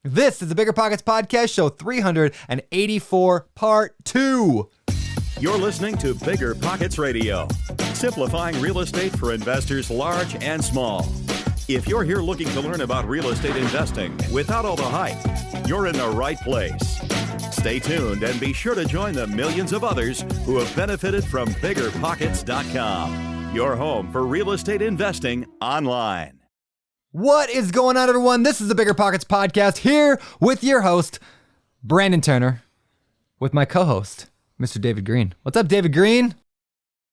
This is the BiggerPockets Podcast, show 384, part 2. You're listening to BiggerPockets Radio, simplifying real estate for investors large and small. If you're here looking to learn about real estate investing without all the hype, you're in the right place. Stay tuned and be sure to join the millions of others who have benefited from BiggerPockets.com, your home for real estate investing online. What is going on, everyone? This is the BiggerPockets Podcast, here with your host, Brandon Turner, with my co-host, Mr. David Green. What's up, David Green?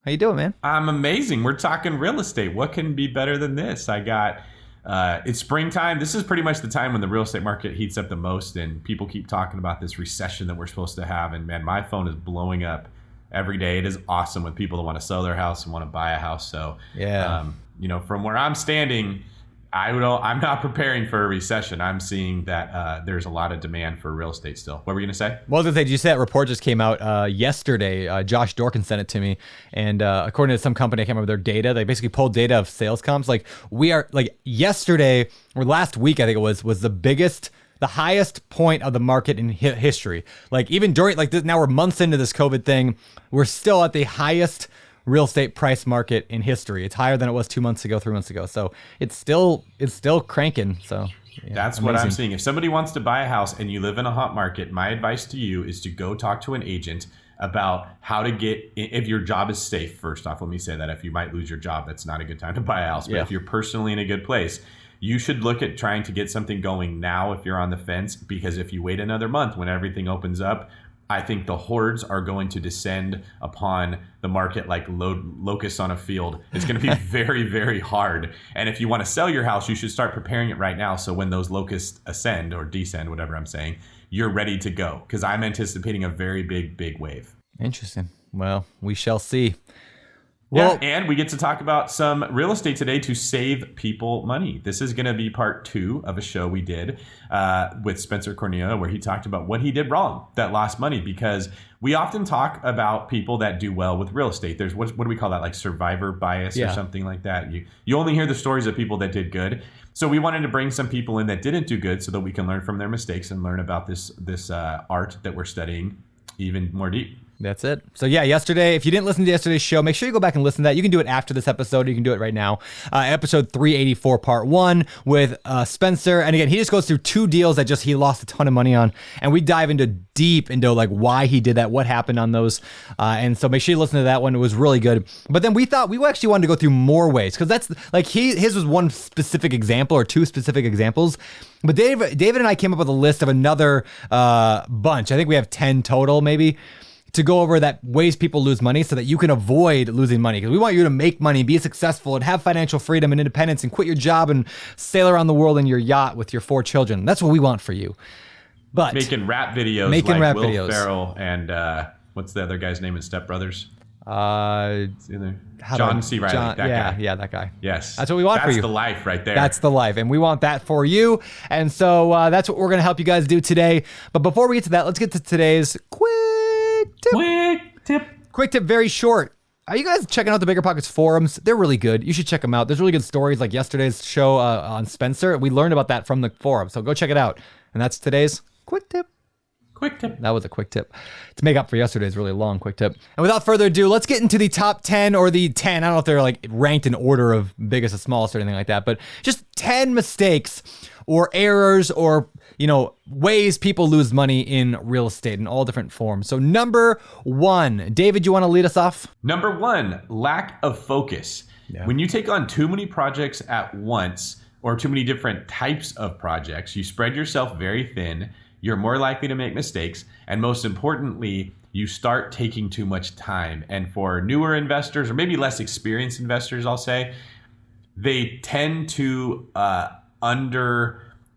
How you doing, man? I'm amazing. We're talking real estate. What can be better than this? It's springtime. This is pretty much the time when the real estate market heats up the most, and people keep talking about this recession that we're supposed to have. And man, my phone is blowing up every day. It is awesome with people that want to sell their house and want to buy a house. So, from where I'm standing, I'm not preparing for a recession. I'm seeing that there's a lot of demand for real estate still. What were you going to say? Well, I was going to say, did you see that report just came out yesterday? Josh Dorkin sent it to me. And according to some company, I can't remember their data, they basically pulled data of sales comps. Yesterday, or last week, I think it was the highest point of the market in history. Even during, now we're months into this COVID thing, we're still at the highest real estate price market in history. It's higher than it was 2 months ago, 3 months ago. So it's still cranking. So yeah, that's amazing. What I'm seeing. If somebody wants to buy a house and you live in a hot market, my advice to you is to go talk to an agent about how to get, if your job is safe. First off, let me say that if you might lose your job, that's not a good time to buy a house. But if you're personally in a good place, you should look at trying to get something going now if you're on the fence, because if you wait another month when everything opens up, I think the hordes are going to descend upon the market like locusts on a field. It's going to be very, very hard. And if you want to sell your house, you should start preparing it right now. So when those locusts ascend or descend, whatever I'm saying, you're ready to go. Because I'm anticipating a very big wave. Interesting. Well, we shall see. Well, yeah, and we get to talk about some real estate today to save people money. This is going to be part 2 of a show we did with Spencer Cornelia, where he talked about what he did wrong that lost money, because we often talk about people that do well with real estate. There's what do we call that, like survivor bias or something like that. You only hear the stories of people that did good. So we wanted to bring some people in that didn't do good so that we can learn from their mistakes and learn about this art that we're studying even more deep. That's it. So yeah, yesterday, if you didn't listen to yesterday's show, make sure you go back and listen to that. You can do it after this episode, or you can do it right now. Episode 384, part 1 with Spencer. And again, he just goes through 2 deals that he lost a ton of money on. And we dive deep into why he did that, what happened on those. And so make sure you listen to that one. It was really good. But then we thought we actually wanted to go through more ways, because that's his was one specific example or 2 specific examples. But David and I came up with a list of another bunch. I think we have 10 total, maybe, to go over that ways people lose money so that you can avoid losing money. Because we want you to make money, be successful, and have financial freedom and independence, and quit your job and sail around the world in your yacht with your 4 children. That's what we want for you. But making rap videos Will Ferrell and what's the other guy's name in Step Brothers? John C. Reilly. That guy. Yeah, that guy. Yes. That's what we want for you. That's the life right there. That's the life. And we want that for you. And so that's what we're going to help you guys do today. But before we get to that, let's get to today's quick tip, very short. Are you guys checking out the BiggerPockets forums? They're really good. You should check them out. There's really good stories, like yesterday's show on Spencer. We learned about that from the forum, so go check it out. And that's today's quick tip. That was a quick tip to make up for yesterday's really long quick tip. And without further ado, let's get into the top 10 or the 10. I don't know if they're ranked in order of biggest to smallest or anything like that, but just 10 mistakes or errors or ways people lose money in real estate in all different forms. So number 1, David, you want to lead us off? Number 1, lack of focus. Yeah. When you take on too many projects at once or too many different types of projects, you spread yourself very thin. You're more likely to make mistakes. And most importantly, you start taking too much time. And for newer investors, or maybe less experienced investors, I'll say, they tend to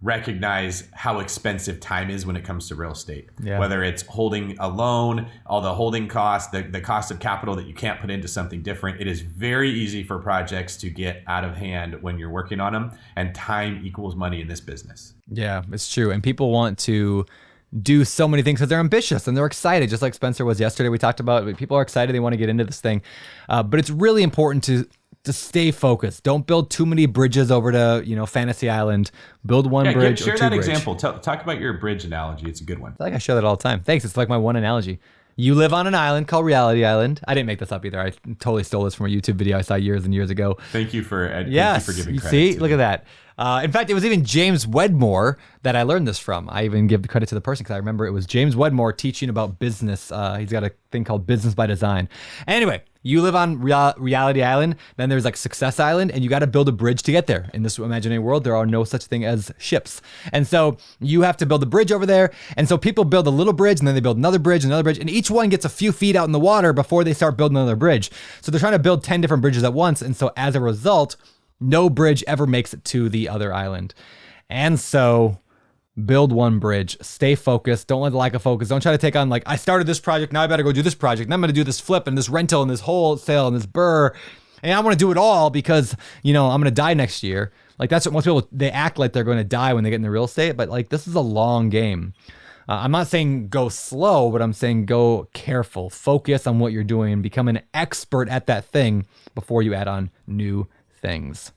recognize how expensive time is when it comes to real estate. Yeah. Whether it's holding a loan, all the holding costs, the cost of capital that you can't put into something different. It is very easy for projects to get out of hand when you're working on them, and time equals money in this business. Yeah, it's true. And people want to do so many things because they're ambitious and they're excited, just like Spencer was yesterday. We talked about people are excited, they want to get into this thing, but it's really important to stay focused. Don't build too many bridges over to Fantasy Island. Build one bridge. Share or two that bridge. example. Talk about your bridge analogy. It's a good one. I feel like I show that all the time. Thanks. It's like my one analogy. You live on an island called Reality Island. I didn't make this up either. I totally stole this from a YouTube video I saw years and years ago. Thank you for giving credit. See, look at that. In fact, it was even James Wedmore that I learned this from. I even give the credit to the person because I remember it was James Wedmore teaching about business. He's got a thing called Business by Design. Anyway, you live on Reality Island, then there's like Success Island, and you got to build a bridge to get there. In this imaginary world, there are no such thing as ships. And so you have to build a bridge over there. And so people build a little bridge, and then they build another bridge, and each one gets a few feet out in the water before they start building another bridge. So they're trying to build 10 different bridges at once. And so as a result, no bridge ever makes it to the other island. And so build one bridge, stay focused. Don't let the lack of focus. Don't try to take on like, I started this project, now I better go do this project. Now I'm going to do this flip and this rental and this wholesale and this burr. And I want to do it all because, I'm going to die next year. Like that's what most people, they act like they're going to die when they get into real estate. But like, this is a long game. I'm not saying go slow, but I'm saying go careful. Focus on what you're doing and become an expert at that thing before you add on new things.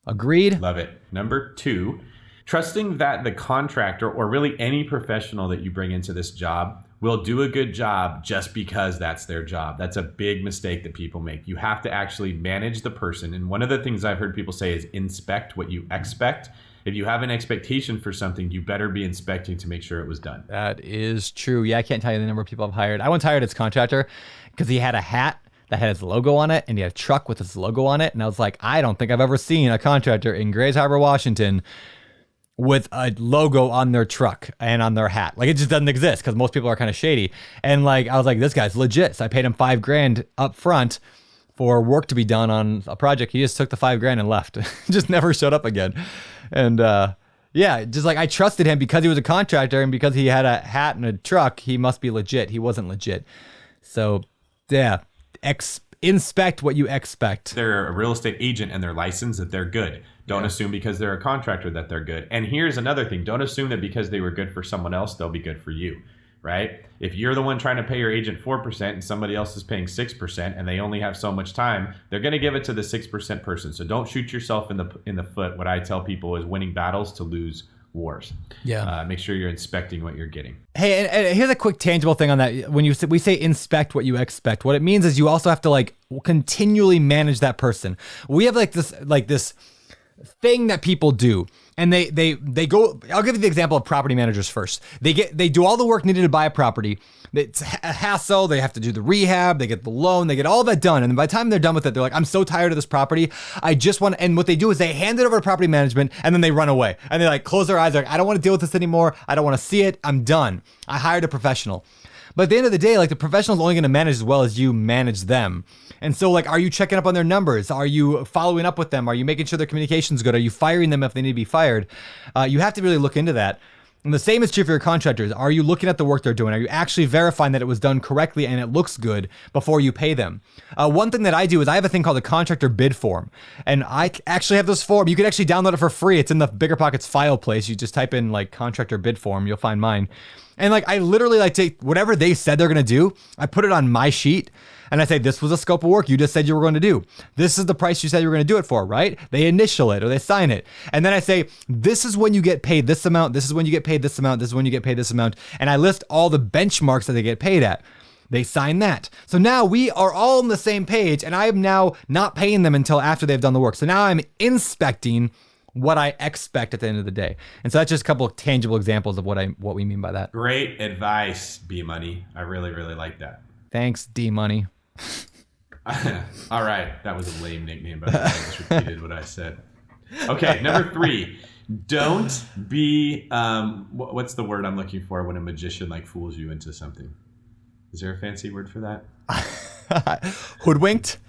Agreed? Love it. Number 2, trusting that the contractor or really any professional that you bring into this job will do a good job just because that's their job. That's a big mistake that people make. You have to actually manage the person. And one of the things I've heard people say is inspect what you expect. If you have an expectation for something, you better be inspecting to make sure it was done. That is true. Yeah, I can't tell you the number of people I've hired. I once hired his contractor because he had a hat that had his logo on it, and he had a truck with his logo on it. And I was like, I don't think I've ever seen a contractor in Grays Harbor, Washington with a logo on their truck and on their hat. Like it just doesn't exist because most people are kind of shady. And like, I was like, this guy's legit. So I paid him $5,000 up front for work to be done on a project. He just took the $5,000 and left. Just never showed up again. And yeah, just like I trusted him because he was a contractor and because he had a hat and a truck, he must be legit. He wasn't legit. So yeah, inspect what you expect. They're a real estate agent and they're licensed that they're good. Don't assume because they're a contractor that they're good. And here's another thing. Don't assume that because they were good for someone else, they'll be good for you, right? If you're the one trying to pay your agent 4% and somebody else is paying 6% and they only have so much time, they're going to give it to the 6% person. So don't shoot yourself in the foot. What I tell people is winning battles to lose wars. Yeah. Make sure you're inspecting what you're getting. Hey, and here's a quick tangible thing on that. When we say inspect what you expect, what it means is you also have to like continually manage that person. We have this thing that people do, and they go. I'll give you the example of property managers first. They do all the work needed to buy a property. It's a hassle. They have to do the rehab. They get the loan. They get all that done. And by the time they're done with it, they're like, I'm so tired of this property. I just want, and what they do is they hand it over to property management and then they run away and they like close their eyes. They're like, I don't want to deal with this anymore. I don't want to see it. I'm done. I hired a professional. But at the end of the day, like the professional is only going to manage as well as you manage them. And so like, are you checking up on their numbers? Are you following up with them? Are you making sure their communication's good? Are you firing them if they need to be fired? You have to really look into that. And the same is true for your contractors. Are you looking at the work they're doing? Are you actually verifying that it was done correctly and it looks good before you pay them? One thing that I do is I have a thing called a contractor bid form. And I actually have this form. You can actually download it for free. It's in the BiggerPockets file place. You just type in like contractor bid form. You'll find mine. And like, I literally like take whatever they said they're going to do. I put it on my sheet and I say, this was a scope of work you just said you were going to do. This is the price you said you were going to do it for, right? They initial it or they sign it. And then I say, this is when you get paid this amount. This is when you get paid this amount. This is when you get paid this amount. And I list all the benchmarks that they get paid at. They sign that. So now we are all on the same page and I am now not paying them until after they've done the work. So now I'm inspecting what I expect at the end of the day. And so that's just a couple of tangible examples of what we mean by that. Great advice, B Money. I really, really like that. Thanks, D Money. All right. That was a lame nickname, but I just repeated what I said. Okay. Number 3, don't be, what's the word I'm looking for when a magician like fools you into something? Is there a fancy word for that? Hoodwinked?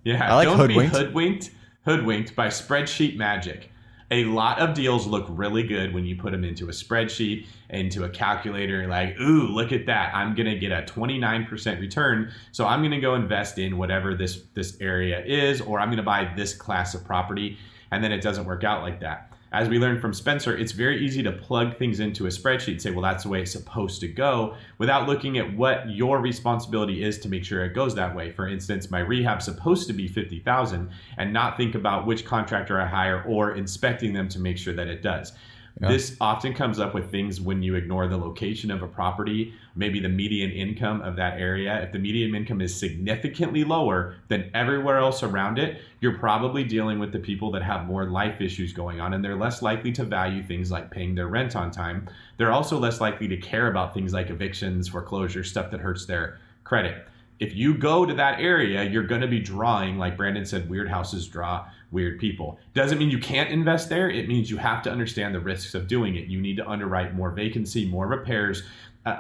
Yeah. I like don't hoodwinked. Be hoodwinked by spreadsheet magic. A lot of deals look really good when you put them into a spreadsheet, into a calculator, like, ooh, look at that. I'm going to get a 29% return. So I'm going to go invest in whatever this area is, or I'm going to buy this class of property. And then it doesn't work out like that. As we learned from Spencer, it's very easy to plug things into a spreadsheet and say, well, that's the way it's supposed to go, without looking at what your responsibility is to make sure it goes that way. For instance, my rehab's supposed to be $50,000, and not think about which contractor I hire or inspecting them to make sure that it does. Yeah. This often comes up with things when you ignore the location of a property, maybe the median income of that area. If the median income is significantly lower than everywhere else around it, you're probably dealing with the people that have more life issues going on, and they're less likely to value things like paying their rent on time. They're also less likely to care about things like evictions, foreclosure, stuff that hurts their credit. If you go to that area, you're going to be drawing, like Brandon said, weird houses draw weird people. Doesn't mean you can't invest there. It means you have to understand the risks of doing it. You need to underwrite more vacancy, more repairs,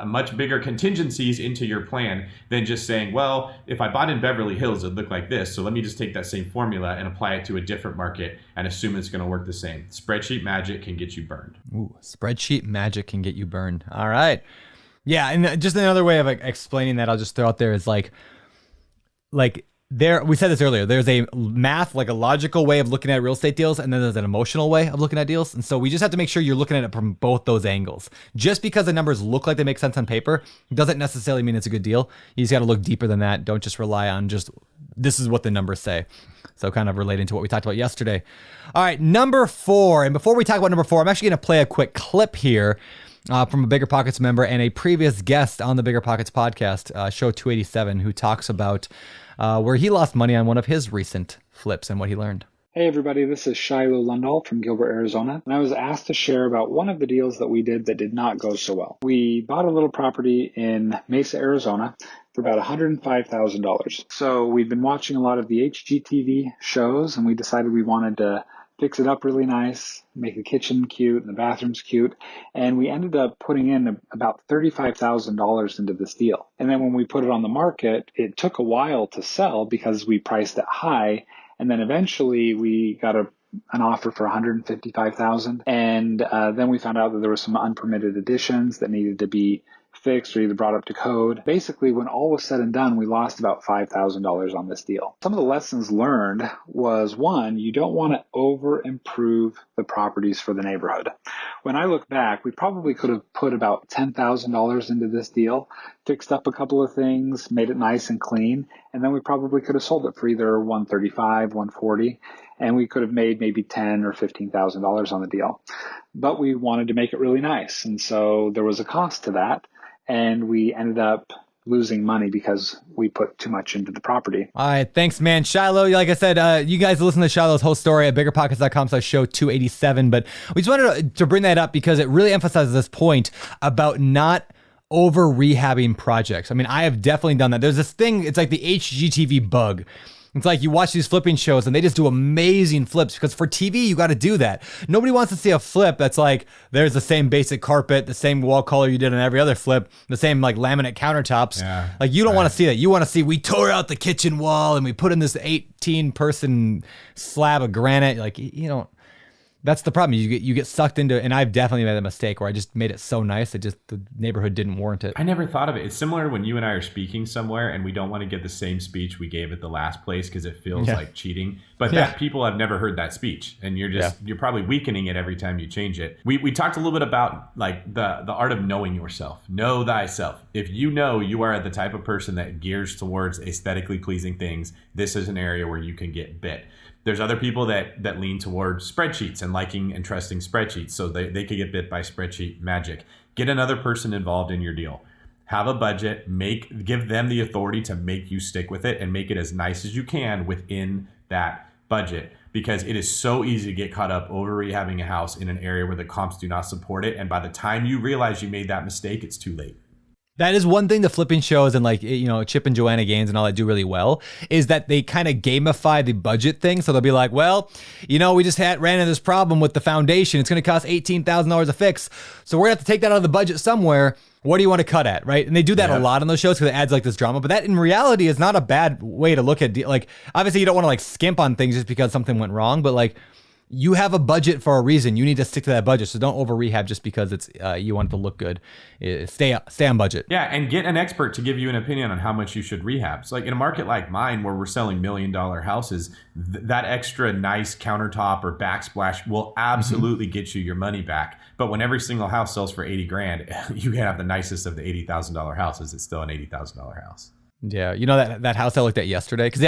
much bigger contingencies into your plan than just saying, well, if I bought in Beverly Hills, it'd look like this. So let me just take that same formula and apply it to a different market and assume it's going to work the same. Spreadsheet magic can get you burned. Ooh, spreadsheet magic can get you burned. All right. Yeah, and just another way of explaining that I'll just throw out there is like there, we said this earlier, there's a math, like a logical way of looking at real estate deals, and then there's an emotional way of looking at deals. And so we just have to make sure you're looking at it from both those angles. Just because the numbers look like they make sense on paper doesn't necessarily mean it's a good deal. You just got to look deeper than that. Don't just rely on just, this is what the numbers say. So kind of relating to what we talked about yesterday. All right, number 4. And before we talk about number 4, I'm actually going to play a quick clip here from a BiggerPockets member and a previous guest on the BiggerPockets podcast, show 287, who talks about where he lost money on one of his recent flips and what he learned. Hey everybody, this is Shiloh Lundahl from Gilbert, Arizona, and I was asked to share about one of the deals that we did that did not go so well. We bought a little property in Mesa, Arizona for about $105,000. So we've been watching a lot of the HGTV shows, and we decided we wanted to fix it up really nice, make the kitchen cute and the bathrooms cute, and we ended up putting in about $35,000 into this deal. And then when we put it on the market, it took a while to sell because we priced it high, and then eventually we got an offer for $155,000, and then we found out that there were some unpermitted additions that needed to be fixed or either brought up to code. Basically, when all was said and done, we lost about $5,000 on this deal. Some of the lessons learned was, one, you don't want to over improve the properties for the neighborhood. When I look back, we probably could have put about $10,000 into this deal, fixed up a couple of things, made it nice and clean, and then we probably could have sold it for either $135,000, $140,000, and we could have made maybe $10,000 or $15,000 on the deal. But we wanted to make it really nice, and so there was a cost to that. And we ended up losing money because we put too much into the property. All right. Thanks, man. Shiloh, like I said, you guys listen to Shiloh's whole story at biggerpockets.com/show 287. But we just wanted to bring that up because it really emphasizes this point about not over rehabbing projects. I mean, I have definitely done that. There's this thing, it's like the HGTV bug. It's like you watch these flipping shows and they just do amazing flips because for TV, you got to do that. Nobody wants to see a flip that's like, there's the same basic carpet, the same wall color you did on every other flip, the same like laminate countertops. Yeah, like you don't want to see that. You want to see, we tore out the kitchen wall and we put in this 18-person slab of granite. Like, you don't. That's the problem. You get sucked into it, and I've definitely made that mistake where I just made it so nice that just the neighborhood didn't warrant it. I never thought of it. It's similar when you and I are speaking somewhere and we don't want to get the same speech we gave at the last place because it feels like cheating. But that people have never heard that speech, and you're probably weakening it every time you change it. We talked a little bit about like the art of knowing yourself. Know thyself. If you know you are the type of person that gears towards aesthetically pleasing things, this is an area where you can get bit. There's other people that lean towards spreadsheets and liking and trusting spreadsheets, so they could get bit by spreadsheet magic. Get another person involved in your deal. Have a budget, give them the authority to make you stick with it and make it as nice as you can within that budget, because it is so easy to get caught up over rehabbing a house in an area where the comps do not support it, and by the time you realize you made that mistake, it's too late. That is one thing the flipping shows and like, you know, Chip and Joanna Gaines and all that do really well is that they kind of gamify the budget thing. So they'll be like, well, you know, we just ran into this problem with the foundation. It's going to cost $18,000 a fix. So we're going to have to take that out of the budget somewhere. What do you want to cut at, right? And they do that a lot on those shows because it adds like this drama. But that in reality is not a bad way to look at like, obviously you don't want to like skimp on things just because something went wrong. But like, you have a budget for a reason. You need to stick to that budget. So don't over rehab just because it's you want it to look good. Stay on budget. Yeah, and get an expert to give you an opinion on how much you should rehab. So like in a market like mine where we're selling $1 million houses, that extra nice countertop or backsplash will absolutely get you your money back. But when every single house sells for 80 grand, you can have the nicest of the $80,000 houses. It's still an $80,000 house. Yeah, you know that house I looked at yesterday? Because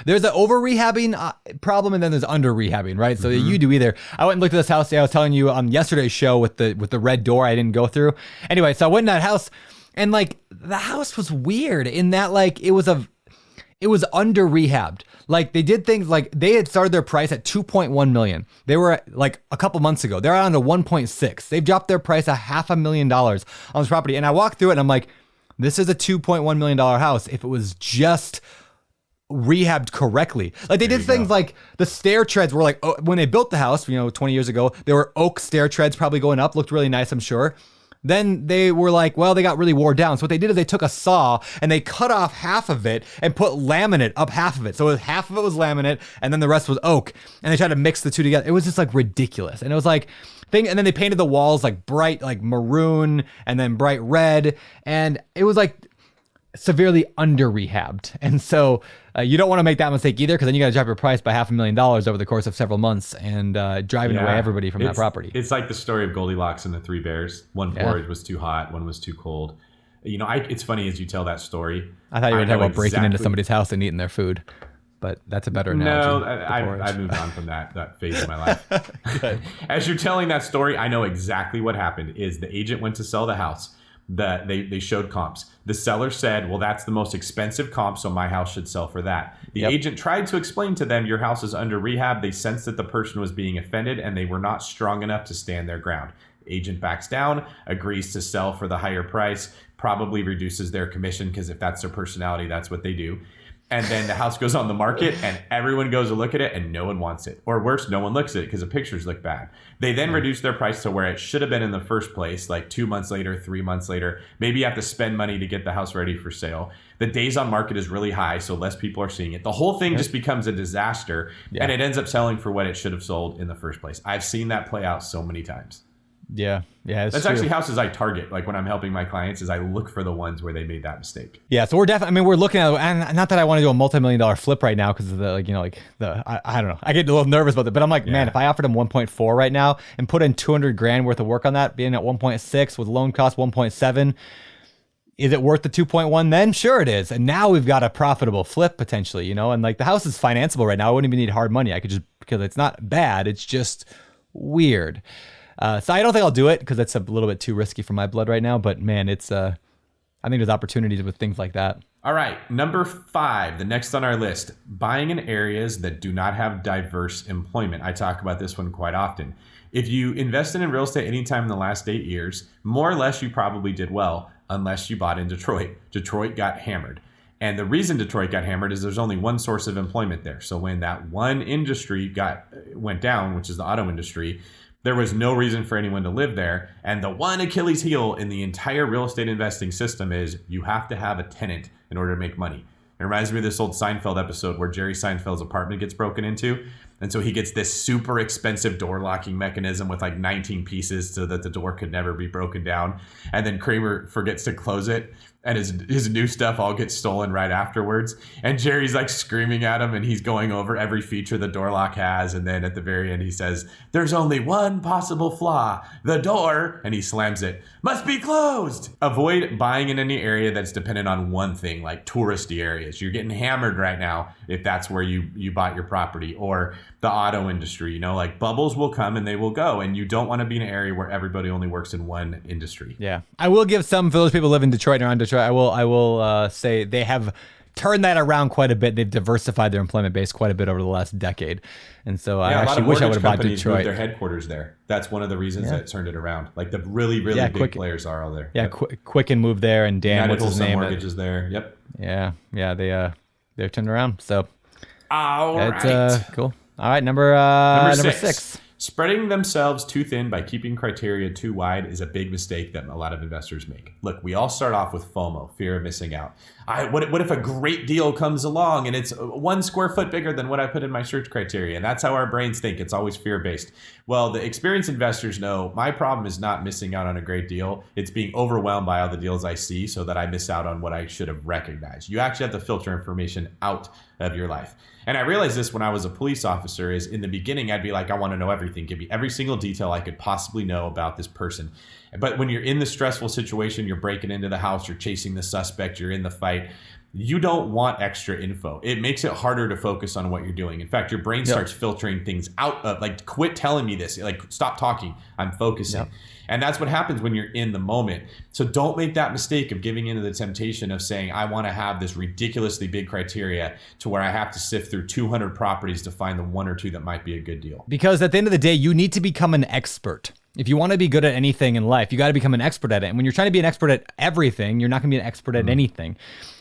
there's an over rehabbing problem and then there's under rehabbing, right? So you do either. I went and looked at this house. I was telling you on yesterday's show with the red door I didn't go through. Anyway, so I went in that house and like the house was weird in that like it was under rehabbed. Like they did things like they had started their price at 2.1 million. They were like a couple months ago. They're on to 1.6. They've dropped their price $500,000 on this property. And I walked through it and I'm like, this is a $2.1 million house if it was just rehabbed correctly. Like they did things like the stair treads were like, when they built the house, 20 years ago, there were oak stair treads probably going up, looked really nice, I'm sure. Then they were like, well, they got really wore down. So what they did is they took a saw and they cut off half of it and put laminate up half of it. So half of it was laminate and then the rest was oak. And they tried to mix the two together. It was just like ridiculous. And it was like, and then they painted the walls like bright, like maroon and then bright red. And it was like severely under rehabbed. And so you don't want to make that mistake either, because then you got to drop your price by $500,000 over the course of several months and driving away everybody from that property. It's like the story of Goldilocks and the Three Bears. One porridge was too hot, one was too cold. It's funny as you tell that story. I thought you were talking about breaking into somebody's house and eating their food. But that's a better analogy. No, I moved on from that phase of my life. As you're telling that story, I know exactly what happened. Is the agent went to sell the house. They showed comps. The seller said, well, that's the most expensive comp, so my house should sell for that. The agent tried to explain to them, your house is under rehab. They sensed that the person was being offended, and they were not strong enough to stand their ground. Agent backs down, agrees to sell for the higher price, probably reduces their commission, because if that's their personality, that's what they do. And then the house goes on the market and everyone goes to look at it and no one wants it. Or worse, no one looks at it because the pictures look bad. They then reduce their price to where it should have been in the first place, like 2 months later, 3 months later. Maybe you have to spend money to get the house ready for sale. The days on market is really high, so less people are seeing it. The whole thing just becomes a disaster and it ends up selling for what it should have sold in the first place. I've seen that play out so many times. Yeah, that's true. Actually houses I target. Like when I'm helping my clients, is I look for the ones where they made that mistake. Yeah, so we're definitely. We're looking at, and not that I want to do a multi-million-dollar flip right now because of the I don't know. I get a little nervous about it, but I'm like, man, if I offered them 1.4 right now and put in 200 grand worth of work on that, being at 1.6 with loan cost 1.7. Is it worth the 2.1 then? Sure it is. And now we've got a profitable flip potentially, and like the house is financeable right now. I wouldn't even need hard money. I could just, because it's not bad. It's just weird. So I don't think I'll do it because it's a little bit too risky for my blood right now. But man, I think there's opportunities with things like that. All right, number 5, the next on our list, buying in areas that do not have diverse employment. I talk about this one quite often. If you invested in real estate anytime in the last 8 years, more or less you probably did well, unless you bought in Detroit. Detroit got hammered. And the reason Detroit got hammered is there's only one source of employment there. So when that one industry went down, which is the auto industry, there was no reason for anyone to live there. And the one Achilles heel in the entire real estate investing system is you have to have a tenant in order to make money. It reminds me of this old Seinfeld episode where Jerry Seinfeld's apartment gets broken into. And so he gets this super expensive door locking mechanism with like 19 pieces so that the door could never be broken down. And then Kramer forgets to close it. And his new stuff all gets stolen right afterwards. And Jerry's like screaming at him and he's going over every feature the door lock has. And then at the very end, he says, there's only one possible flaw. The door, and he slams it, must be closed. Avoid buying in any area that's dependent on one thing, like touristy areas. You're getting hammered right now if that's where you bought your property, or the auto industry. Like bubbles will come and they will go. And you don't want to be in an area where everybody only works in one industry. Yeah. I will give some, for those people who live in Detroit and around Detroit, I will say they have turned that around quite a bit. They've diversified their employment base quite a bit over the last decade. And so I actually wish I would have bought Detroit. Moved their headquarters there. That's one of the reasons that turned it around. Like the really, really big players are all there. Yeah, Quicken moved there, and Dan, what's his name? Mortgage is there. Yep. Yeah, they've turned around. So all right. Cool. All right, number 6. Spreading themselves too thin by keeping criteria too wide is a big mistake that a lot of investors make. Look, we all start off with FOMO, fear of missing out. What if a great deal comes along and it's 1 square foot bigger than what I put in my search criteria? And that's how our brains think. It's always fear-based. Well, the experienced investors know my problem is not missing out on a great deal. It's being overwhelmed by all the deals I see so that I miss out on what I should have recognized. You actually have to filter information out of your life. And I realized this when I was a police officer is in the beginning, I'd be like, I want to know everything. Give me every single detail I could possibly know about this person. But when you're in the stressful situation, you're breaking into the house, you're chasing the suspect, you're in the fight, you don't want extra info. It makes it harder to focus on what you're doing. In fact, your brain starts filtering things out of, like, quit telling me this, like, stop talking, I'm focusing. And that's what happens when you're in the moment. So don't make that mistake of giving into the temptation of saying, I want to have this ridiculously big criteria to where I have to sift through 200 properties to find the 1 or 2 that might be a good deal. Because at the end of the day, you need to become an expert. If you want to be good at anything in life, you got to become an expert at it. And when you're trying to be an expert at everything, you're not going to be an expert at anything.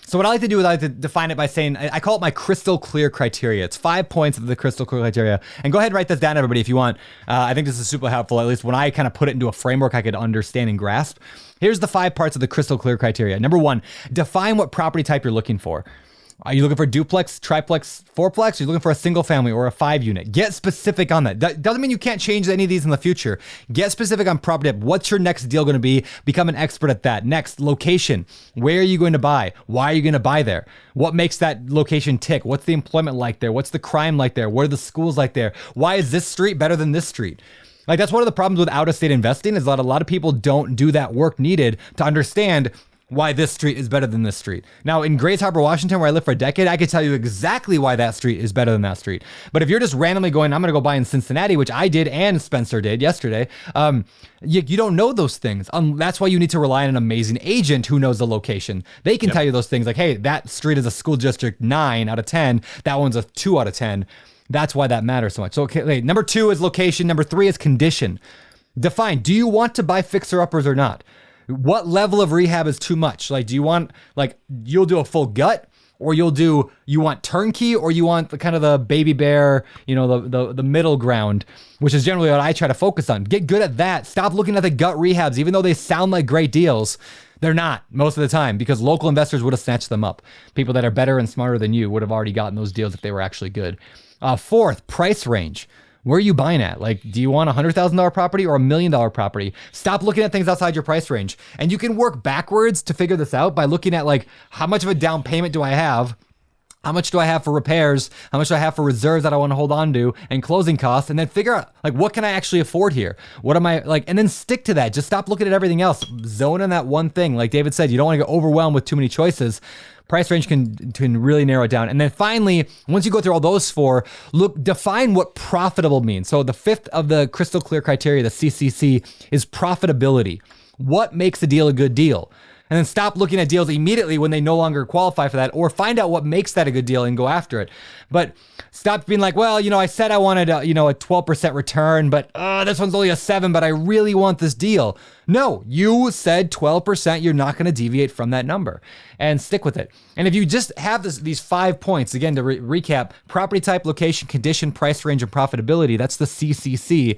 So what I like to do is I like to define it by saying, I call it my crystal clear criteria. It's 5 points of the crystal clear criteria. And go ahead and write this down, everybody, if you want. I think this is super helpful. At least when I kind of put it into a framework I could understand and grasp. Here's the 5 parts of the crystal clear criteria. Number 1, define what property type you're looking for. Are you looking for duplex, triplex, fourplex? Are you looking for a single family or a 5 unit? Get specific on that. That doesn't mean you can't change any of these in the future. Get specific on property type. What's your next deal going to be? Become an expert at that. Next, location. Where are you going to buy? Why are you going to buy there? What makes that location tick? What's the employment like there? What's the crime like there? What are the schools like there? Why is this street better than this street? Like, that's one of the problems with out-of-state investing is that a lot of people don't do that work needed to understand why this street is better than this street. Now, in Grays Harbor, Washington, where I lived for a decade, I could tell you exactly why that street is better than that street. But if you're just randomly going, I'm going to go buy in Cincinnati, which I did and Spencer did yesterday, you don't know those things. That's why you need to rely on an amazing agent who knows the location. They can tell you those things like, hey, that street is a school district 9 out of 10. That one's a 2 out of 10. That's why that matters so much. So, okay, number 2 is location. Number 3 is condition. Define, do you want to buy fixer-uppers or not? What level of rehab is too much? Like, do you want, like, you'll do a full gut, or you want turnkey, or you want the kind of the baby bear, the middle ground, which is generally what I try to focus on. Get good at that. Stop looking at the gut rehabs, even though they sound like great deals. They're not most of the time, because local investors would have snatched them up. People that are better and smarter than you would have already gotten those deals if they were actually good. 4th, price range. Where are you buying at? Like, do you want a $100,000 property or $1 million property? Stop looking at things outside your price range. And you can work backwards to figure this out by looking at, like, how much of a down payment do I have? How much do I have for repairs? How much do I have for reserves that I want to hold on to and closing costs? And then figure out, like, what can I actually afford here? What am I like? And then stick to that. Just stop looking at everything else. Zone in that one thing. Like David said, you don't want to get overwhelmed with too many choices. Price range can really narrow it down. And then finally, once you go through all those 4, define what profitable means. So the 5th of the crystal clear criteria, the CCC, is profitability. What makes a deal a good deal? And then stop looking at deals immediately when they no longer qualify for that, or find out what makes that a good deal and go after it. But stop being like, well, I said I wanted a 12% return, but this one's only a 7, but I really want this deal. No, you said 12%, you're not going to deviate from that number, and stick with it. And if you just have these 5 points, again, to recap: property type, location, condition, price range, and profitability, that's the CCC.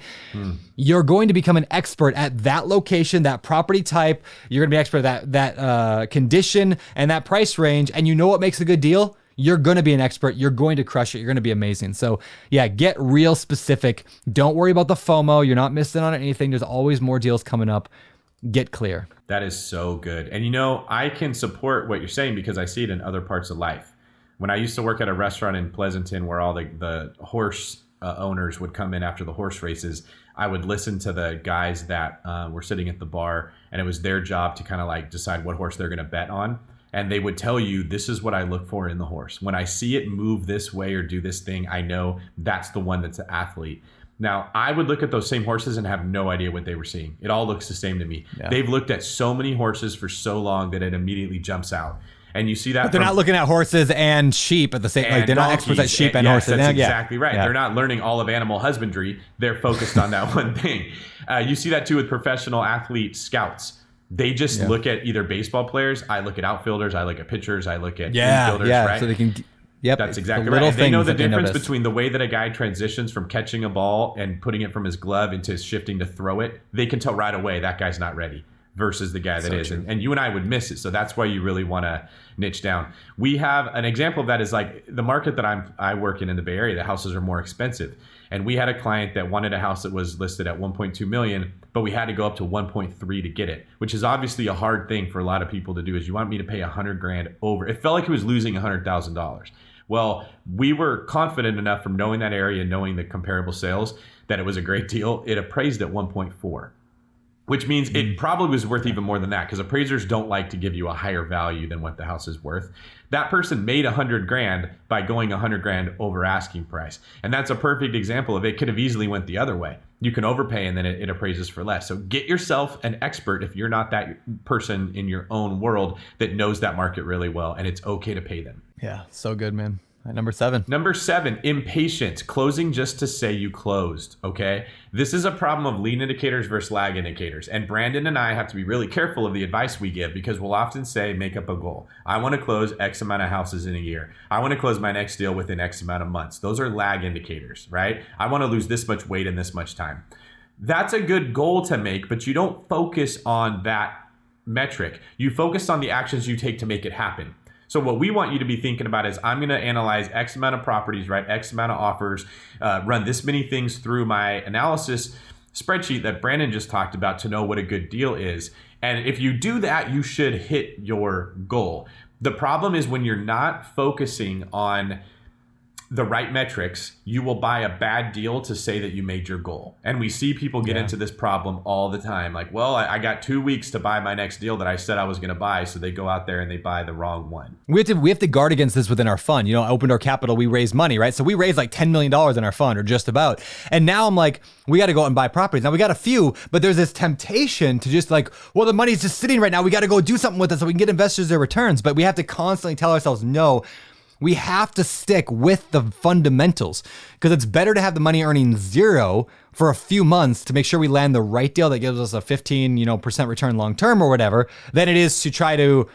You're going to become an expert at that location, that property type. You're going to be an expert at that condition and that price range, and you know what makes a good deal? You're going to be an expert. You're going to crush it. You're going to be amazing. So yeah, get real specific. Don't worry about the FOMO. You're not missing on anything. There's always more deals coming up. Get clear. That is so good. And I can support what you're saying because I see it in other parts of life. When I used to work at a restaurant in Pleasanton where all the horse owners would come in after the horse races, I would listen to the guys that were sitting at the bar, and it was their job to kind of like decide what horse they're going to bet on. And they would tell you, this is what I look for in the horse. When I see it move this way or do this thing, I know that's the one that's an athlete. Now, I would look at those same horses and have no idea what they were seeing. It all looks the same to me. Yeah. They've looked at so many horses for so long that it immediately jumps out. And you see that. But they're not looking at horses and sheep at the same. Like, they're not experts at sheep and horses. That's exactly right. Yeah. They're not learning all of animal husbandry. They're focused on that one thing. You see that too with professional athlete scouts. They just look at either baseball players. I look at outfielders. I look at pitchers. I look at infielders. Yeah. Right? So they can. Yep. That's It's exactly the right. little And they know things the that they difference notice. between the way that a guy transitions from catching a ball and putting it from his glove into shifting to throw it. They can tell right away that guy's not ready versus the guy that is. And you and I would miss it. So that's why you really want to niche down. We have an example of that is like the market that I work in the Bay Area, the houses are more expensive. And we had a client that wanted a house that was listed at 1.2 million, but we had to go up to 1.3 to get it, which is obviously a hard thing for a lot of people to do. Is you want me to pay $100,000 over. It felt like he was losing $100,000. Well, we were confident enough from knowing that area and knowing the comparable sales that it was a great deal. It appraised at 1.4. Which means it probably was worth even more than that, because appraisers don't like to give you a higher value than what the house is worth. That person made $100,000 by going $100,000 over asking price. And that's a perfect example of it could have easily went the other way. You can overpay and then it appraises for less. So get yourself an expert if you're not that person in your own world that knows that market really well, and it's okay to pay them. Yeah, so good, man. Number 7. Number 7, impatience, closing just to say you closed, okay? This is a problem of lead indicators versus lag indicators. And Brandon and I have to be really careful of the advice we give, because we'll often say, make up a goal. I want to close X amount of houses in a year. I want to close my next deal within X amount of months. Those are lag indicators, right? I want to lose this much weight in this much time. That's a good goal to make, but you don't focus on that metric. You focus on the actions you take to make it happen. So what we want you to be thinking about is, I'm going to analyze X amount of properties, right? X amount of offers, run this many things through my analysis spreadsheet that Brandon just talked about to know what a good deal is. And if you do that, you should hit your goal. The problem is when you're not focusing on the right metrics, you will buy a bad deal to say that you made your goal. And we see people get into this problem all the time. Like, well, I got 2 weeks to buy my next deal that I said I was going to buy. So they go out there and they buy the wrong one. We have to guard against this within our fund. You know, Opened Our Capital, we raise money, right? So we raised like $10 million in our fund, or just about. And now I'm like, we got to go out and buy properties. Now we got a few, but there's this temptation to just like, well, the money's just sitting right now. We got to go do something with it so we can get investors their returns. But we have to constantly tell ourselves, no, we have to stick with the fundamentals, because it's better to have the money earning 0 for a few months to make sure we land the right deal that gives us a 15% return long term or whatever, than it is to try to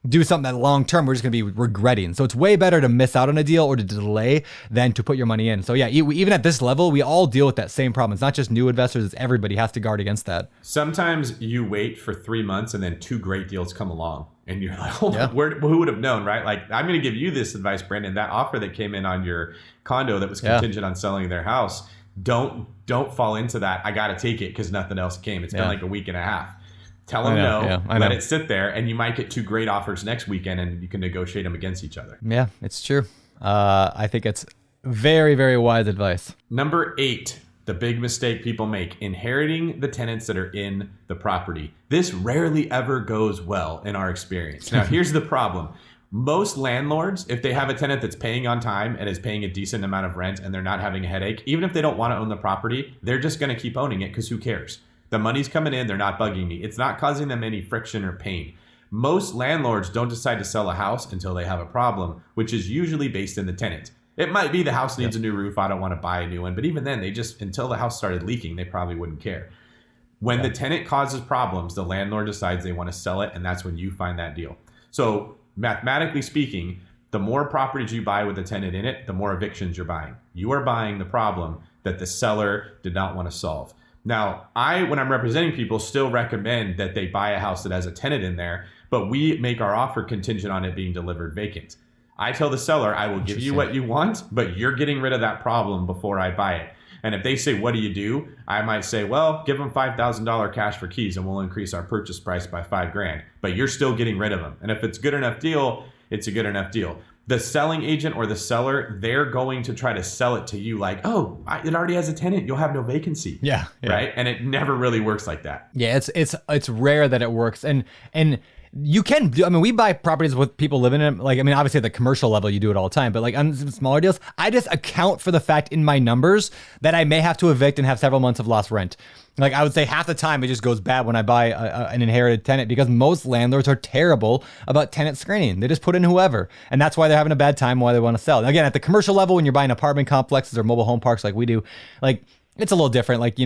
do something that long term we're just going to be regretting. So it's way better to miss out on a deal or to delay than to put your money in. So yeah, even at this level, we all deal with that same problem. It's not just new investors, it's everybody has to guard against that. Sometimes you wait for 3 months and then 2 great deals come along. And you're like, hold on, who would have known, right? Like, I'm going to give you this advice, Brandon. That offer that came in on your condo that was contingent on selling their house, don't fall into that. I got to take it because nothing else came. It's been like a week and a half. Tell them no, let it sit there, and you might get 2 great offers next weekend, and you can negotiate them against each other. Yeah, it's true. I think it's very, very wise advice. Number 8. The big mistake people make: inheriting the tenants that are in the property. This rarely ever goes well in our experience. Now, here's the problem. Most landlords, if they have a tenant that's paying on time and is paying a decent amount of rent and they're not having a headache, even if they don't want to own the property, they're just going to keep owning it because who cares? The money's coming in, they're not bugging me. It's not causing them any friction or pain. Most landlords don't decide to sell a house until they have a problem, which is usually based in the tenant. It might be the house needs a new roof. I don't want to buy a new one. But even then, until the house started leaking, they probably wouldn't care. When the tenant causes problems, the landlord decides they want to sell it. And that's when you find that deal. So mathematically speaking, the more properties you buy with a tenant in it, the more evictions you're buying. You are buying the problem that the seller did not want to solve. Now, when I'm representing people, still recommend that they buy a house that has a tenant in there, but we make our offer contingent on it being delivered vacant. I tell the seller, I will give you what you want, but you're getting rid of that problem before I buy it. And if they say, what do? I might say, well, give them $5,000 cash for keys and we'll increase our purchase price by $5,000, but you're still getting rid of them. And if it's a good enough deal, it's a good enough deal. The selling agent or the seller, they're going to try to sell it to you like, oh, it already has a tenant. You'll have no vacancy. Yeah. Right. And it never really works like that. Yeah. It's rare that it works. And you can do, we buy properties with people living in them. Like, obviously at the commercial level, you do it all the time, but like on some smaller deals, I just account for the fact in my numbers that I may have to evict and have several months of lost rent. Like I would say half the time it just goes bad when I buy an inherited tenant, because most landlords are terrible about tenant screening. They just put in whoever. And that's why they're having a bad time, why they want to sell. And again, at the commercial level, when you're buying apartment complexes or mobile home parks like we do, like it's a little different. Like,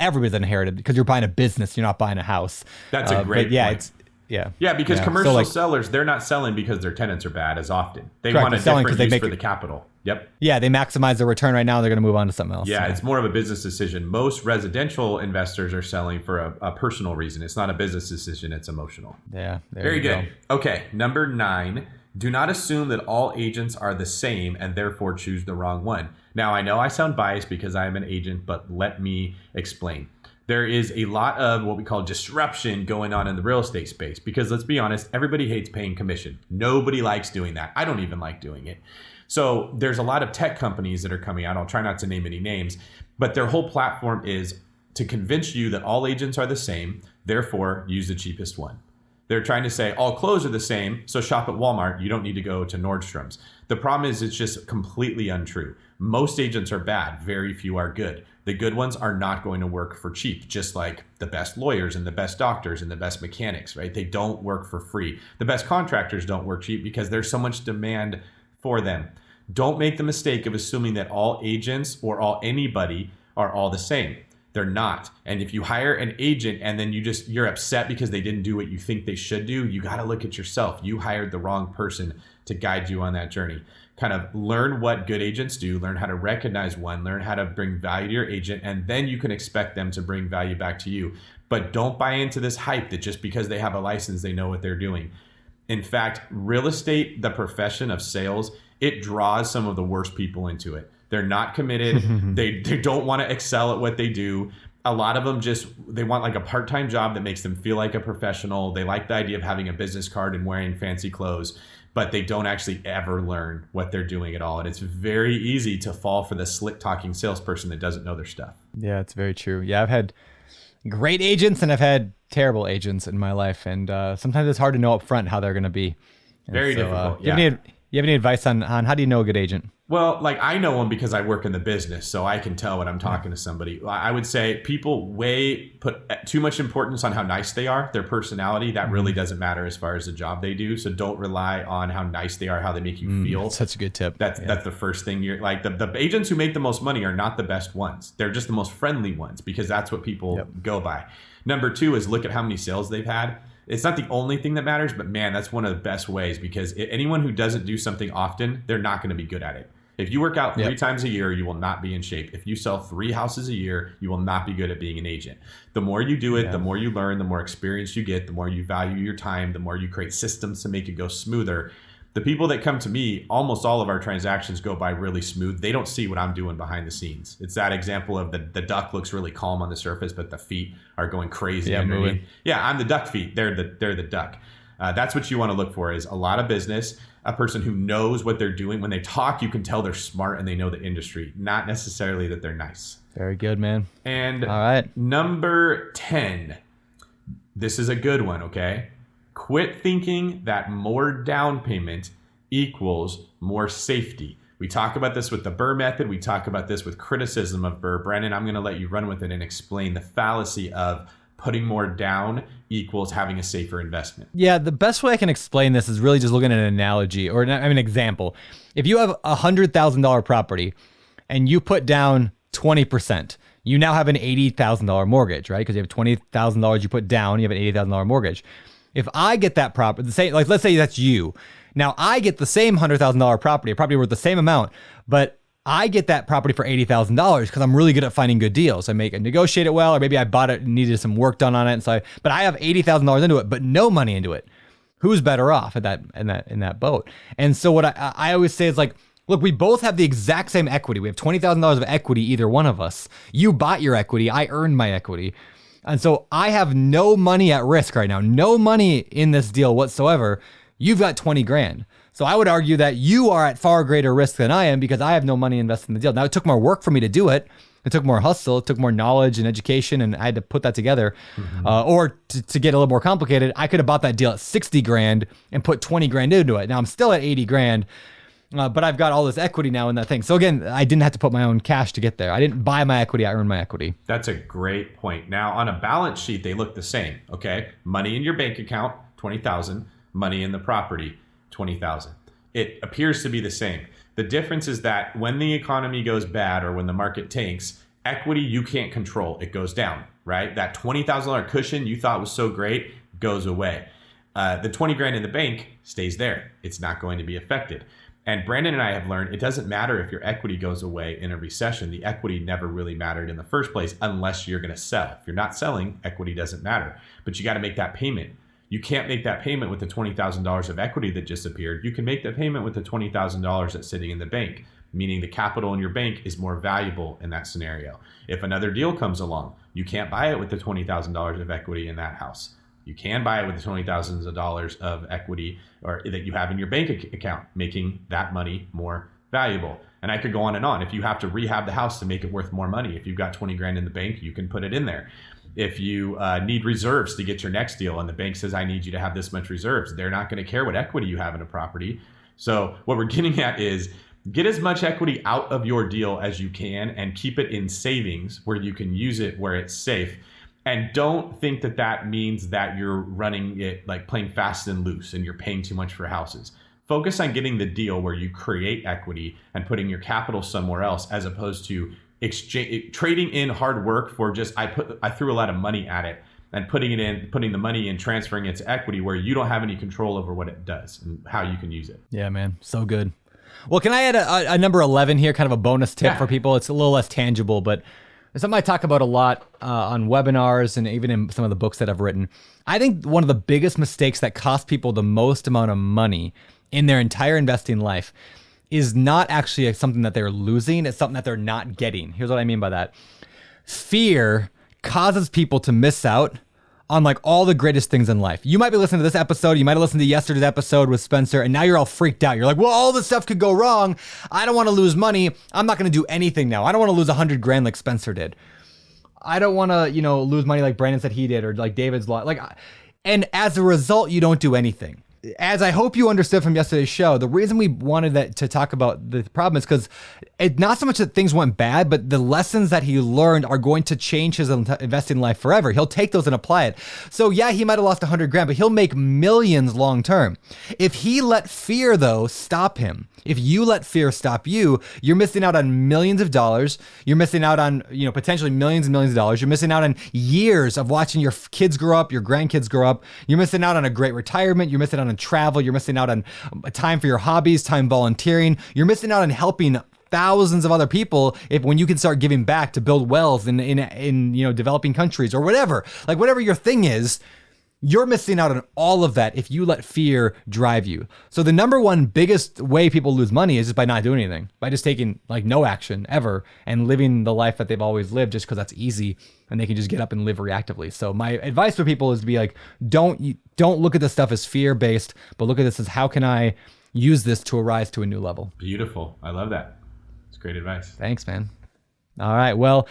everybody's inherited because you're buying a business. You're not buying a house. That's a great point. Yeah. Yeah, because Yeah. commercial So, like, sellers, they're not selling because their tenants are bad as often. They Correct, want a they're selling different 'cause they use make for it- the capital. Yep. yeah, they maximize their return right now. They're going to move on to something else. Yeah, So, it's more of a business decision. Most residential investors are selling for a personal reason. It's not a business decision. It's emotional. yeah. There Very you good. go. Okay, number 9. Do not assume that all agents are the same and therefore choose the wrong one. Now, I know I sound biased because I am an agent, but let me explain. There is a lot of what we call disruption going on in the real estate space because let's be honest, everybody hates paying commission. Nobody likes doing that. I don't even like doing it. So there's a lot of tech companies that are coming out. I'll try not to name any names, but their whole platform is to convince you that all agents are the same, therefore use the cheapest one. They're trying to say all clothes are the same, so shop at Walmart. You don't need to go to Nordstrom's. The problem is it's just completely untrue. Most agents are bad. Very few are good. The good ones are not going to work for cheap, just like the best lawyers and the best doctors and the best mechanics, right? They don't work for free. The best contractors don't work cheap because there's so much demand for them. Don't make the mistake of assuming that all agents or anybody are all the same. They're not. And if you hire an agent and then you're upset because they didn't do what you think they should do, you got to look at yourself. You hired the wrong person to guide you on that journey. Kind of learn what good agents do, learn how to recognize one, learn how to bring value to your agent, and then you can expect them to bring value back to you. But don't buy into this hype that just because they have a license, they know what they're doing. In fact, real estate, the profession of sales, it draws some of the worst people into it. They're not committed. They don't want to excel at what they do. A lot of them they want like a part-time job that makes them feel like a professional. They like the idea of having a business card and wearing fancy clothes, but they don't actually ever learn what they're doing at all. And it's very easy to fall for the slick talking salesperson that doesn't know their stuff. Yeah, it's very true. Yeah, I've had great agents and I've had terrible agents in my life. And sometimes it's hard to know up front how they're going to be. And Very difficult. You have any advice on how do you know a good agent? Well, like I know them because I work in the business, so I can tell when I'm talking to somebody. I would say people put too much importance on how nice they are, their personality. That really doesn't matter as far as the job they do. So don't rely on how nice they are, how they make you feel. That's such a good tip. That's the first thing. You're like the agents who make the most money are not the best ones. They're just the most friendly ones because that's what people go by. Number 2 is look at how many sales they've had. It's not the only thing that matters, but man, that's one of the best ways because anyone who doesn't do something often, they're not going to be good at it. If you work out 3 times a year, you will not be in shape. If you sell 3 houses a year, you will not be good at being an agent. The more you do it, the more you learn, the more experience you get, the more you value your time, the more you create systems to make it go smoother. The people that come to me, almost all of our transactions go by really smooth. They don't see what I'm doing behind the scenes. It's that example of the duck looks really calm on the surface, but the feet are going crazy underneath. Moving. Yeah, I'm the duck feet. They're the duck. That's what you want to look for is a lot of business, a person who knows what they're doing. When they talk, you can tell they're smart and they know the industry, not necessarily that they're nice. Very good, man. And all right, number 10, this is a good one, okay? Quit thinking that more down payment equals more safety. We talk about this with the Burr method. We talk about this with criticism of Burr. Brennan, I'm going to let you run with it and explain the fallacy of putting more down equals having a safer investment. Yeah, the best way I can explain this is really just looking at an analogy or an example. If you have a $100,000 property and you put down 20%, you now have an $80,000 mortgage, right? Because you have $20,000 you put down, you have an $80,000 mortgage. If I get that property, let's say that's you. Now I get the same $100,000 property, a property worth the same amount, but I get that property for $80,000 because I'm really good at finding good deals. I negotiate it well, or maybe I bought it and needed some work done on it. And but I have $80,000 into it, but no money into it. Who's better off in that boat? And so what I always say is like, look, we both have the exact same equity. We have $20,000 of equity, either one of us. You bought your equity. I earned my equity. And so I have no money at risk right now, no money in this deal whatsoever. You've got 20 grand. So I would argue that you are at far greater risk than I am because I have no money invested in the deal. Now it took more work for me to do it. It took more hustle. It took more knowledge and education, and I had to put that together. Or to get a little more complicated, I could have bought that deal at 60 grand and put 20 grand into it. Now I'm still at 80 grand, but I've got all this equity now in that thing. So again, I didn't have to put my own cash to get there. I didn't buy my equity. I earned my equity. That's a great point. Now on a balance sheet, they look the same. Okay, money in your bank account, 20,000. Money in the property, 20,000. It appears to be the same. The difference is that when the economy goes bad or when the market tanks, equity you can't control. It goes down, right? That $20,000 cushion you thought was so great goes away. The 20 grand in the bank stays there. It's not going to be affected. And Brandon and I have learned it doesn't matter if your equity goes away in a recession. The equity never really mattered in the first place unless you're going to sell. If you're not selling, equity doesn't matter. But you got to make that payment. You can't make that payment with the $20,000 of equity that just appeared. You can make the payment with the $20,000 that's sitting in the bank, meaning the capital in your bank is more valuable in that scenario. If another deal comes along, you can't buy it with the $20,000 of equity in that house. You can buy it with the $20,000 of equity or that you have in your bank account, making that money more valuable. And I could go on and on. If you have to rehab the house to make it worth more money, if you've got 20 grand in the bank, you can put it in there. If you need reserves to get your next deal and the bank says, I need you to have this much reserves, they're not going to care what equity you have in a property. So what we're getting at is get as much equity out of your deal as you can and keep it in savings where you can use it where it's safe. And don't think that that means that you're running it like playing fast and loose and you're paying too much for houses. Focus on getting the deal where you create equity and putting your capital somewhere else, as opposed to trading in hard work for just I threw a lot of money at it and putting the money in, transferring it to equity where you don't have any control over what it does and how you can use it. Yeah, man. So good. Well, can I add a number 11 here, kind of a bonus tip for people? It's a little less tangible, but it's something I talk about a lot on webinars and even in some of the books that I've written. I think one of the biggest mistakes that cost people the most amount of money in their entire investing life is not actually something that they're losing. It's something that they're not getting. Here's what I mean by that. Fear causes people to miss out on like all the greatest things in life. You might be listening to this episode. You might have listened to yesterday's episode with Spencer, and now you're all freaked out. You're like, well, all this stuff could go wrong. I don't want to lose money. I'm not going to do anything now. I don't want to lose 100 grand like Spencer did. I don't want to, lose money like Brandon said he did, or like David's law. And as a result, you don't do anything. As I hope you understood from yesterday's show, the reason we wanted to talk about the problem is because it's not so much that things went bad, but the lessons that he learned are going to change his investing life forever. He'll take those and apply it. So yeah, he might have lost 100 grand, but he'll make millions long term. If he let fear though stop him, if you let fear stop you, you're missing out on millions of dollars. You're missing out on, potentially millions and millions of dollars. You're missing out on years of watching your kids grow up, your grandkids grow up. You're missing out on a great retirement. You're missing out on travel. You're missing out on time for your hobbies, time volunteering. You're missing out on helping thousands of other people when you can start giving back to build wells in developing countries or whatever. Like whatever your thing is, you're missing out on all of that if you let fear drive you. So the number one biggest way people lose money is just by not doing anything, by just taking like no action ever and living the life that they've always lived just because that's easy and they can just get up and live reactively. So my advice for people is to be like, don't look at this stuff as fear-based, but look at this as how can I use this to arise to a new level. Beautiful. I love that. It's great advice. Thanks, man. All right. Well,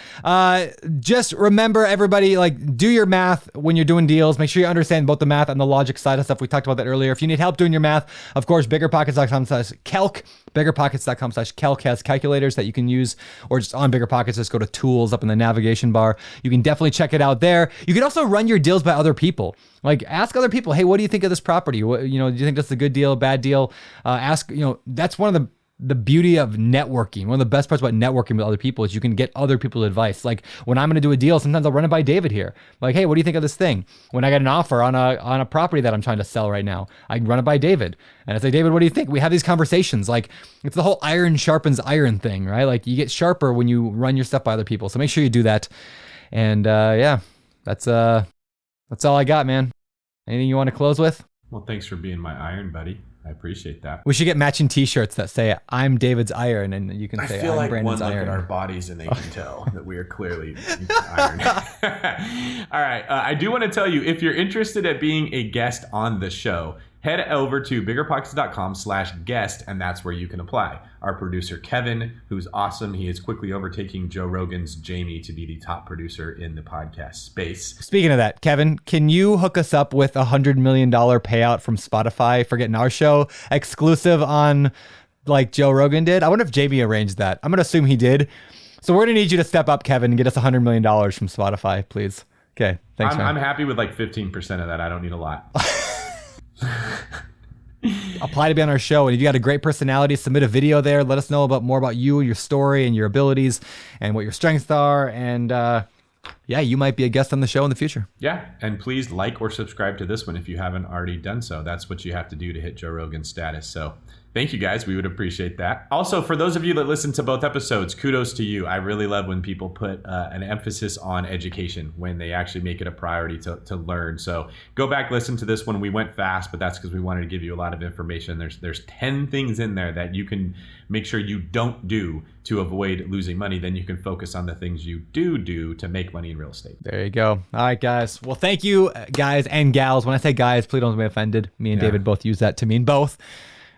just remember, everybody, do your math when you're doing deals. Make sure you understand both the math and the logic side of stuff. We talked about that earlier. If you need help doing your math, of course, BiggerPockets.com/calc. BiggerPockets.com/calc has calculators that you can use, or just on BiggerPockets, just go to tools up in the navigation bar. You can definitely check it out there. You can also run your deals by other people. Ask other people, hey, what do you think of this property? Do you think that's a good deal, bad deal? That's one of the beauty of networking. One of the best parts about networking with other people is you can get other people's advice. Like when I'm going to do a deal, sometimes I'll run it by David here. Like, hey, what do you think of this thing? When I get an offer on a property that I'm trying to sell right now, I run it by David. And I say, David, what do you think? We have these conversations. It's the whole iron sharpens iron thing, right? You get sharper when you run your stuff by other people. So make sure you do that. And that's all I got, man. Anything you want to close with? Well, thanks for being my iron buddy. I appreciate that. We should get matching T-shirts that say "I'm David's iron," and you can say "I'm Brandon's iron." I feel like one look at our bodies and they can tell that we are clearly iron. All right. I do want to tell you, if you're interested at being a guest on the show, head over to BiggerPockets.com/guest, and that's where you can apply. Our producer, Kevin, who's awesome. He is quickly overtaking Joe Rogan's Jamie to be the top producer in the podcast space. Speaking of that, Kevin, can you hook us up with $100 million payout from Spotify for getting our show exclusive on like Joe Rogan did? I wonder if Jamie arranged that. I'm going to assume he did. So we're going to need you to step up, Kevin, and get us $100 million from Spotify, please. Okay, thanks, man. I'm happy with 15% of that. I don't need a lot. Apply to be on our show, and if you got a great personality, submit a video there. Let us know more about you and your story and your abilities and what your strengths are, and yeah, you might be a guest on the show in the future. Yeah, and please like or subscribe to this one if you haven't already done so. That's what you have to do to hit Joe Rogan's status. So thank you guys. We would appreciate that. Also, for those of you that listen to both episodes, kudos to you. I really love when people put an emphasis on education, when they actually make it a priority to learn. So go back, listen to this one. We went fast, but that's because we wanted to give you a lot of information. There's 10 things in there that you can make sure you don't do to avoid losing money. Then you can focus on the things you do to make money in real estate. There you go. All right, guys. Well, thank you, guys and gals. When I say guys, please don't be offended. Me and David both use that to mean both.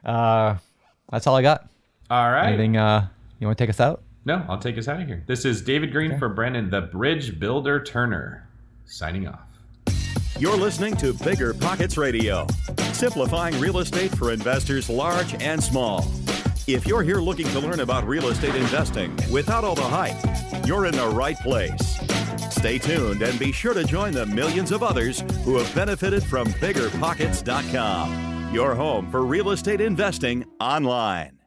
That's all I got. All right. Anything you want to take us out? No, I'll take us out of here. This is David Green for Brennan, the Bridge Builder Turner, signing off. You're listening to Bigger Pockets Radio, simplifying real estate for investors large and small. If you're here looking to learn about real estate investing without all the hype, you're in the right place. Stay tuned and be sure to join the millions of others who have benefited from BiggerPockets.com, your home for real estate investing online.